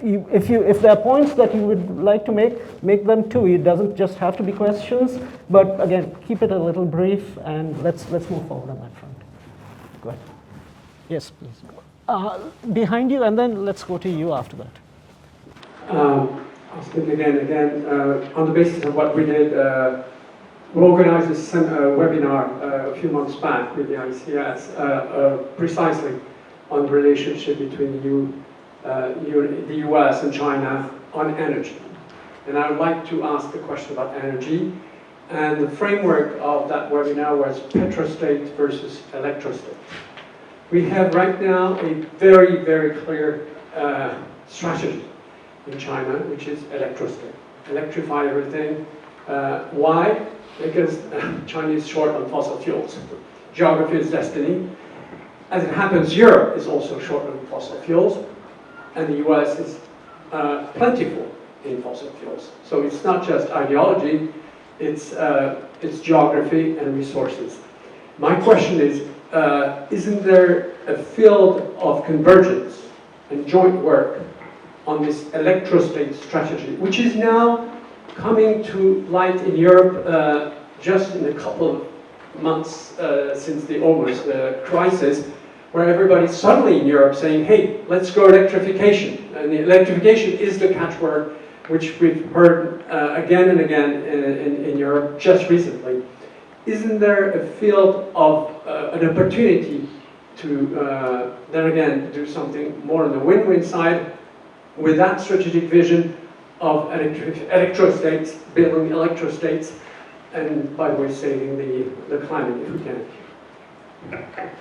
If there are points that you would like to make them too. It doesn't just have to be questions, but again, keep it a little brief, and let's move forward on that front. Go ahead. Yes, please. Behind you, and then let's go to you after that. I'll speak again. On the basis of what we did we organized a webinar a few months back with the ICAS precisely on the relationship between the US and China on energy. And I would like to ask a question about energy. And the framework of that webinar was petrostate versus electrostate. We have right now a very, very clear strategy in China, which is electrostate. Electrify everything. Why? Because China is short on fossil fuels. Geography is destiny. As it happens, Europe is also short on fossil fuels, and the US is plentiful in fossil fuels. So it's not just ideology, it's geography and resources. My question is, isn't there a field of convergence and joint work on this electrostate strategy, which is now coming to light in Europe just in a couple of months since the Hormuz crisis, where everybody's suddenly in Europe saying, hey, let's go electrification. And the electrification is the catchword which we've heard again and again in Europe just recently. Isn't there a field of an opportunity to then again do something more on the win-win side with that strategic vision of electrostates, building electrostates, and by the way, saving the climate if we can?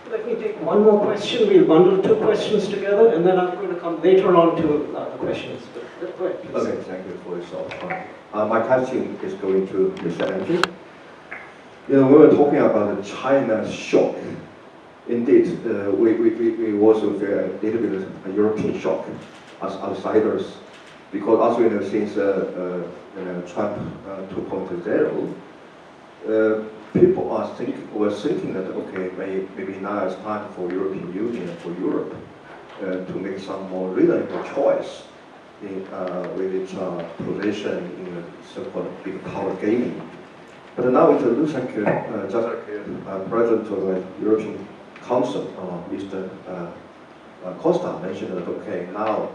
Let me take one more question. We'll bundle two questions together, and then I'm going to come later on to the questions. Go ahead, please. Okay, thank you for this offer. My question is going to Mr. Andrew. You know, we were talking about the China shock. Indeed, we also feel a little bit of a European shock as outsiders, because as we know, since Trump 2.0, people were thinking that okay, maybe now it's time for European Union, for Europe, to make some more reasonable choice with its position in so-called big power gaming. But now it looks like just like President of the European Council, Mr. Costa mentioned that okay, now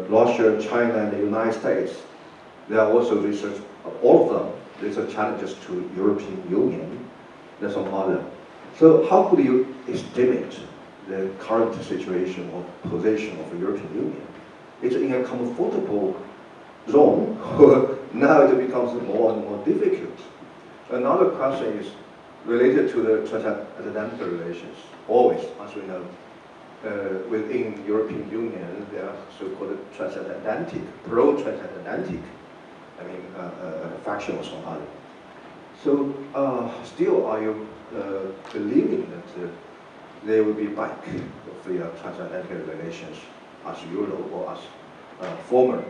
Russia, China, and the United States, they are also research, all of them. These are challenges to European Union, and some other. So how could you estimate the current situation or position of the European Union? It's in a comfortable zone, now it becomes more and more difficult. Another question is related to the transatlantic relations. Always, as we know, within European Union, there are so-called transatlantic, pro-transatlantic, faction or some other. So, still, are you believing that they will be back of the transatlantic relations as Euro or as former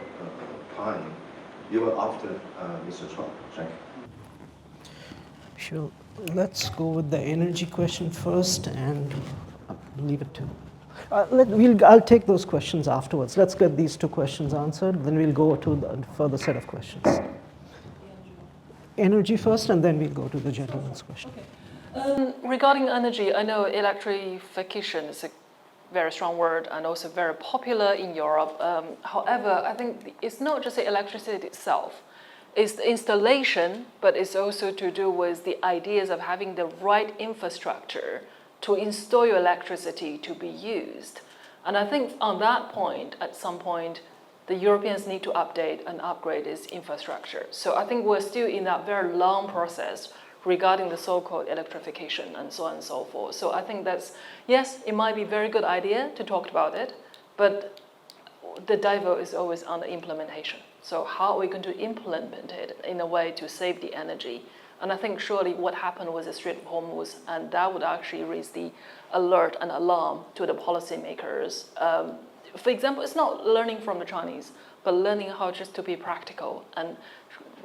time, even after Mr. Trump? Thank you. Sure. Let's go with the energy question first and leave it to. I'll take those questions afterwards. Let's get these two questions answered, then we'll go to the further set of questions. Energy first, and then we'll go to the gentleman's question. Okay. Regarding energy, I know electrification is a very strong word and also very popular in Europe. However, I think it's not just the electricity itself. It's the installation, but it's also to do with the ideas of having the right infrastructure to install your electricity to be used. And I think on that point, at some point, the Europeans need to update and upgrade its infrastructure. So I think we're still in that very long process regarding the so-called electrification and so on and so forth. So I think that's, yes, it might be a very good idea to talk about it, but the devil is always on the implementation. So how are we going to implement it in a way to save the energy? And I think surely what happened was the Strait of Hormuz, and that would actually raise the alert and alarm to the policymakers. For example, it's not learning from the Chinese, but learning how just to be practical and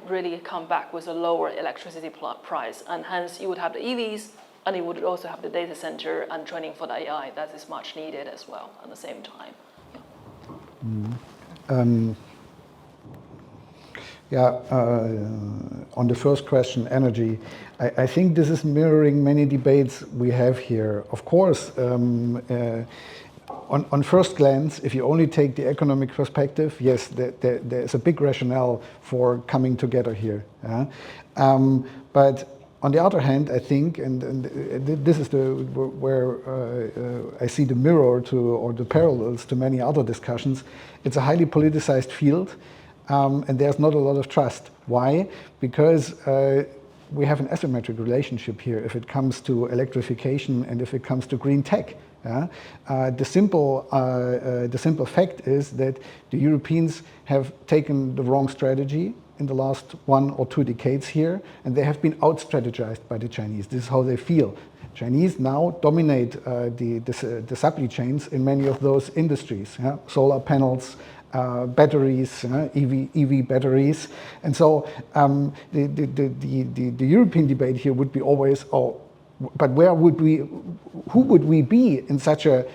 really come back with a lower electricity price. And hence you would have the EVs, and you would also have the data center and training for the AI. That is much needed as well at the same time. Yeah. On the first question, energy, I think this is mirroring many debates we have here. Of course, on first glance, if you only take the economic perspective, yes, there's a big rationale for coming together here. Yeah? But on the other hand, I think, and this is where I see the mirror to, or the parallels to many other discussions, it's a highly politicized field, and there's not a lot of trust. Why? Because we have an asymmetric relationship here if it comes to electrification and if it comes to green tech. Yeah? The simple fact is that the Europeans have taken the wrong strategy in the last 1 or 2 decades here, and they have been out-strategized by the Chinese. This is how they feel. Chinese now dominate the supply chains in many of those industries. Yeah? Solar panels, batteries, EV batteries. And so the European debate here would be always, oh, but who would we be in such a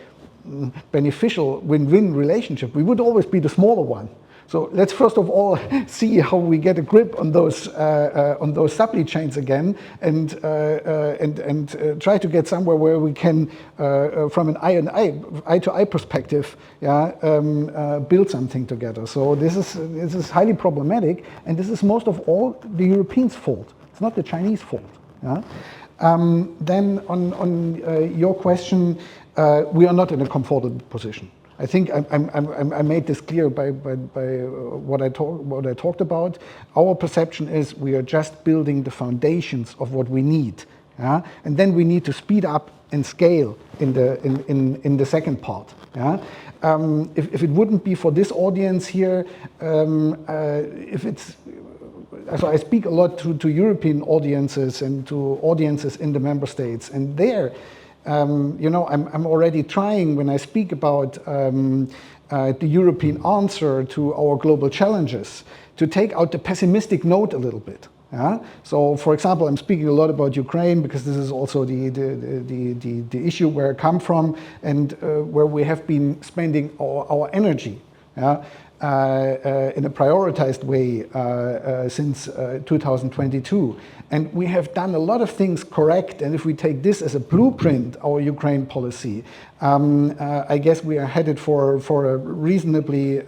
beneficial win-win relationship? We would always be the smaller one. So let's first of all see how we get a grip on those supply chains again, and try to get somewhere where we can, from an eye-to-eye perspective, build something together. So this is highly problematic, and this is most of all the Europeans' fault. It's not the Chinese fault. Yeah? Then on your question, we are not in a comfortable position. I think I made this clear by what I talked about. Our perception is we are just building the foundations of what we need, yeah? And then we need to speed up and scale in the second part. Yeah? If it wouldn't be for this audience here, so I speak a lot to European audiences and to audiences in the member states, and there. I'm already trying, when I speak about the European answer to our global challenges, to take out the pessimistic note a little bit. Yeah? So, for example, I'm speaking a lot about Ukraine because this is also the issue where I come from, and where we have been spending our energy. Yeah? In a prioritized way since 2022. And we have done a lot of things correct, and if we take this as a blueprint, our Ukraine policy, I guess we are headed for a reasonably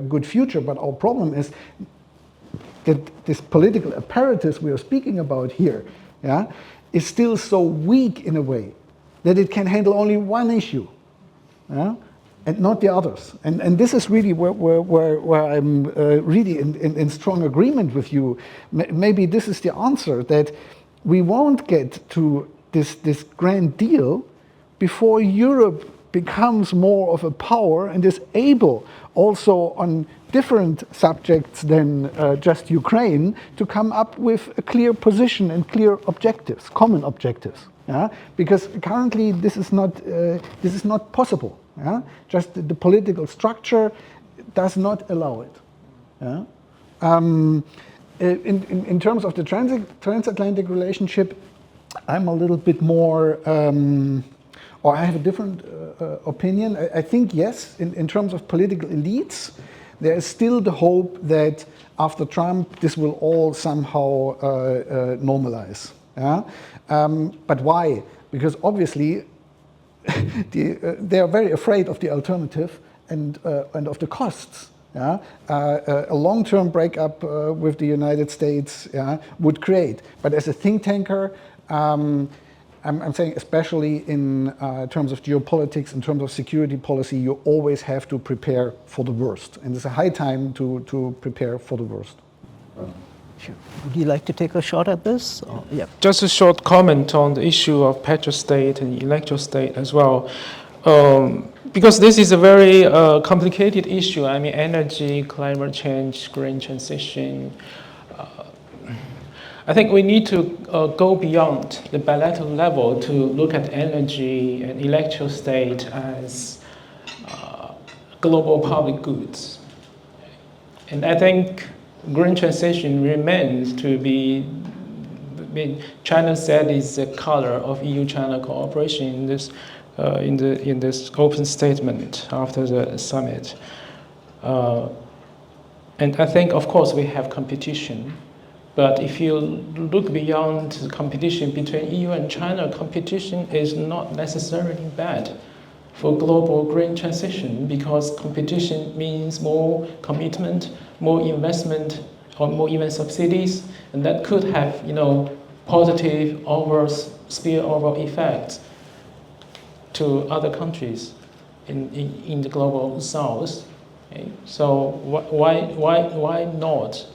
good future. But our problem is that this political apparatus we are speaking about here, yeah, is still so weak in a way that it can handle only one issue. Yeah? And not the others. And this is really where I'm really in strong agreement with you. Maybe this is the answer, that we won't get to this grand deal before Europe becomes more of a power and is able also on different subjects than just Ukraine to come up with a clear position and clear objectives, common objectives. Yeah? Because currently this is not possible. Yeah? Just the political structure does not allow it. Yeah? In terms of the transatlantic relationship, I'm a little bit more, or I have a different opinion. I think, yes, in terms of political elites, there is still the hope that after Trump, this will all somehow normalize. Yeah? But why? Because obviously, they are very afraid of the alternative and of the costs. Yeah? A long-term breakup with the United States, yeah, would create. But as a think tanker, I'm saying especially in terms of geopolitics, in terms of security policy, you always have to prepare for the worst. And it's a high time to prepare for the worst. Sure. Would you like to take a shot at this? Yeah. Just a short comment on the issue of petrostate and electrostate as well. Because this is a very complicated issue. I mean, energy, climate change, green transition. I think we need to go beyond the bilateral level to look at energy and electrostate as global public goods. And I think green transition remains to be, China said is the color of EU-China cooperation in this open statement after the summit. And I think, of course, we have competition. But if you look beyond the competition between EU and China, competition is not necessarily bad. for global green transition, because competition means more commitment, more investment, or more even subsidies, and that could have, positive spillover effects to other countries in the global south. Okay? So why not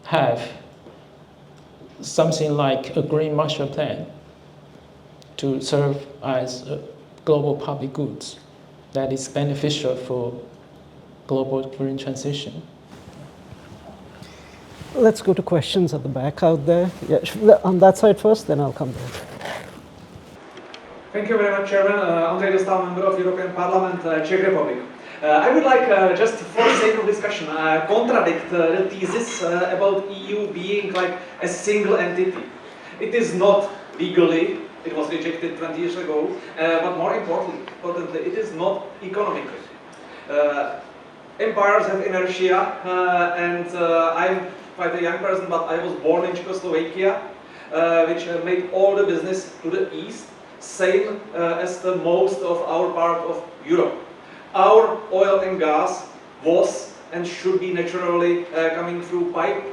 have something like a green Marshall Plan to serve as a global public goods that is beneficial for global green transition? Let's go to questions at the back out there. Yeah, on that side first, then I'll come there. Thank you very much, Chairman. Andrej Dostal, member of European Parliament, Czech Republic. I would like, just for the sake of discussion, contradict the thesis about EU being like a single entity. It is not legally, it was rejected 20 years ago, but more importantly, it is not economically. Empires have inertia, and I'm quite a young person, but I was born in Czechoslovakia, which made all the business to the east, same as the most of our part of Europe. Our oil and gas was and should be naturally coming through pipe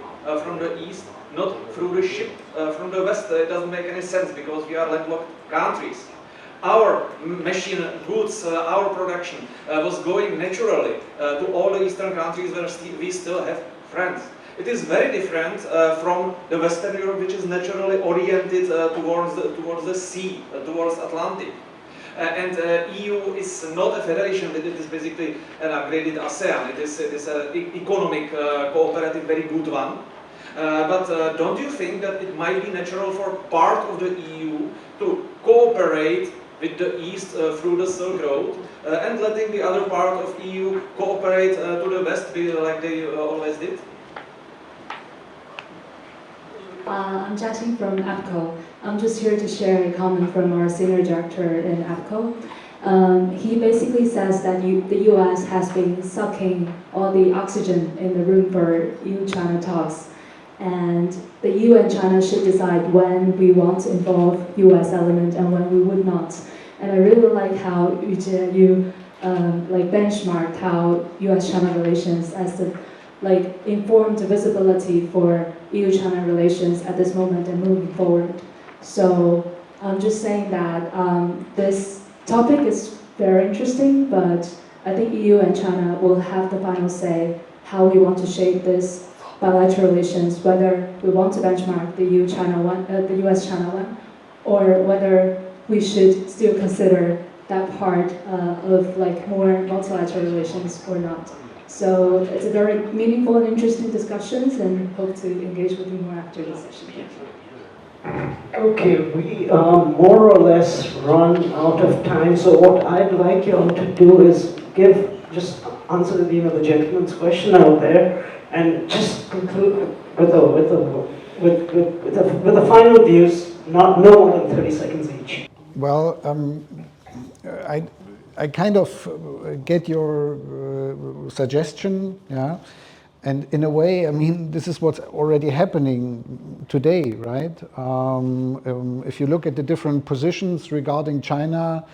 from the east, not through the ship from the west. It doesn't make any sense because we are landlocked countries. Our machine goods, our production was going naturally to all the eastern countries where we still have friends. It is very different from the Western Europe, which is naturally oriented towards the sea, towards Atlantic. And EU is not a federation, it is basically an upgraded ASEAN. It is an economic, cooperative, very good one. But don't you think that it might be natural for part of the EU to cooperate with the East through the Silk Road and letting the other part of EU cooperate to the West like they always did? I'm Jiaxing from APCO. I'm just here to share a comment from our senior director in APCO. He basically says that the US has been sucking all the oxygen in the room for EU-China talks. And the EU and China should decide when we want to involve US element and when we would not. And I really like how you benchmarked how US-China relations as the informed visibility for EU-China relations at this moment and moving forward. So I'm just saying that this topic is very interesting, but I think EU and China will have the final say how we want to shape this bilateral relations, whether we want to benchmark the EU-China one, the US-China one, or whether we should still consider that part of more multilateral relations or not. So it's a very meaningful and interesting discussions, and hope to engage with you more after this session. Thank you. Okay, we more or less run out of time. So what I'd like you all to do is just answer the gentleman's question out there, and just conclude with the final views. No more than 30 seconds each. Well, I kind of get your suggestion, yeah, and in a way, I mean, this is what's already happening today, right? If you look at the different positions regarding China,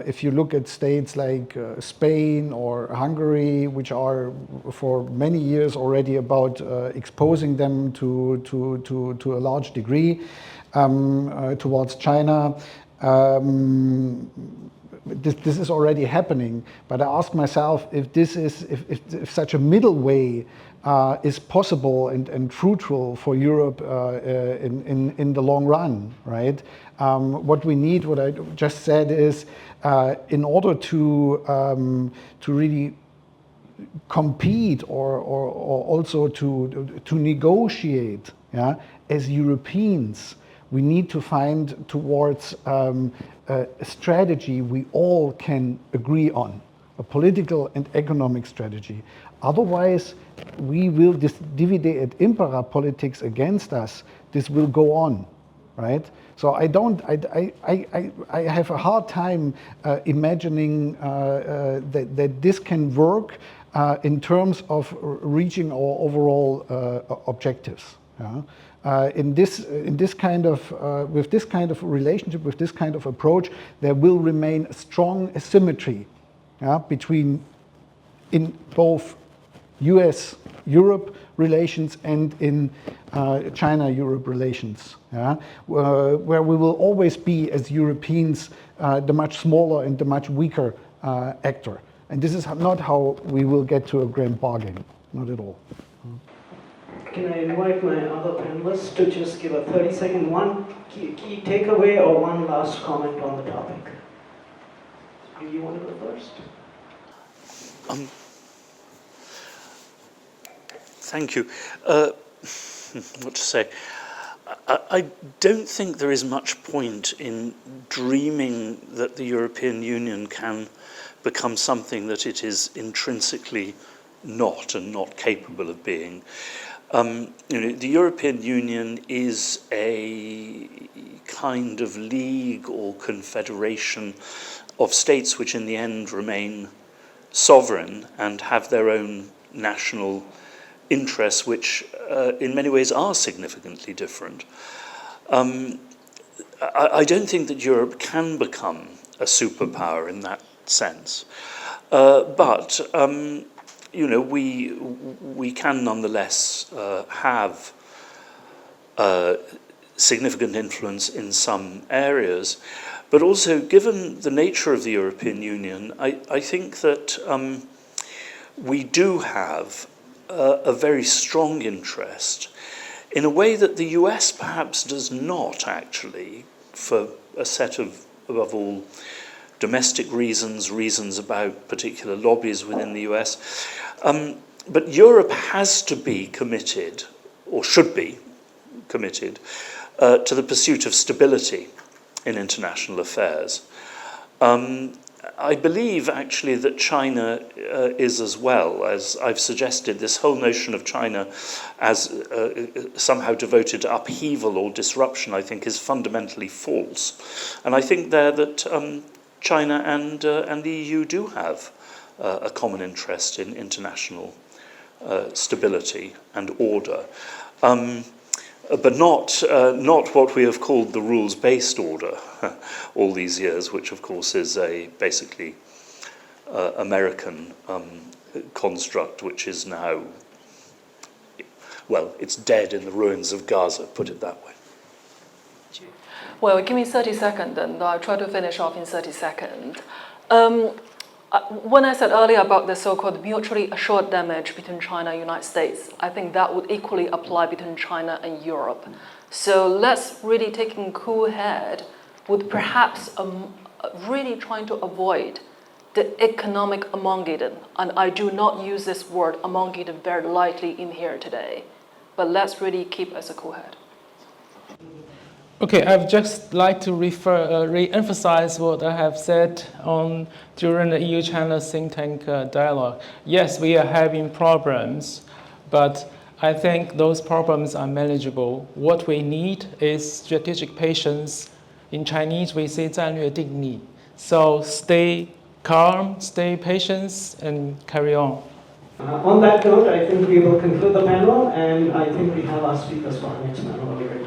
if you look at states like Spain or Hungary, which are for many years already about exposing them to a large degree towards China. This is already happening, but I ask myself if such a middle way is possible and fruitful for Europe in the long run, right? What we need, what I just said, is in order to really compete or also to negotiate, yeah, as Europeans. We need to find towards a strategy we all can agree on, a political and economic strategy. Otherwise, we will divide et impera politics against us. This will go on, right? So I have a hard time imagining that this can work in terms of reaching our overall objectives. Yeah? in this kind of with this kind of relationship, with this kind of approach, there will remain a strong asymmetry between in both US-Europe relations and in China-Europe relations, where we will always be, as Europeans, the much smaller and the much weaker actor. And this is not how we will get to a grand bargain, not at all. Can I invite my other panelists to just give a 30-second one key takeaway or one last comment on the topic? Do you want to go first? Thank you. What to say? I don't think there is much point in dreaming that the European Union can become something that it is intrinsically not and not capable of being. The European Union is a kind of league or confederation of states which in the end remain sovereign and have their own national interests, which in many ways are significantly different. I don't think that Europe can become a superpower in that sense, but we can nonetheless have significant influence in some areas. But also, given the nature of the European Union, I think that we do have a very strong interest in a way that the US perhaps does not actually, for a set of, above all, domestic reasons about particular lobbies within the US. But Europe has to be committed, or should be committed, to the pursuit of stability in international affairs. I believe actually that China is as well, as I've suggested. This whole notion of China as somehow devoted to upheaval or disruption, I think, is fundamentally false. And I think there that China and the EU do have a common interest in international stability and order. But not what we have called the rules-based order all these years, which of course is a basically American construct, which is now, well, it's dead in the ruins of Gaza, put it that way. Well, give me 30 seconds and I'll try to finish off in 30 seconds. When I said earlier about the so-called mutually assured damage between China and the United States, I think that would equally apply between China and Europe. So let's really take a cool head with perhaps really trying to avoid the economic Armageddon. And I do not use this word Armageddon very lightly in here today. But let's really keep as a cool head. Okay, I'd just like to re-emphasize what I have said during the EU-China think tank dialogue. Yes, we are having problems, but I think those problems are manageable. What we need is strategic patience. In Chinese, we say 战略定力. So stay calm, stay patient, and carry on. On that note, I think we will conclude the panel, and I think we have our speakers for our next panel already.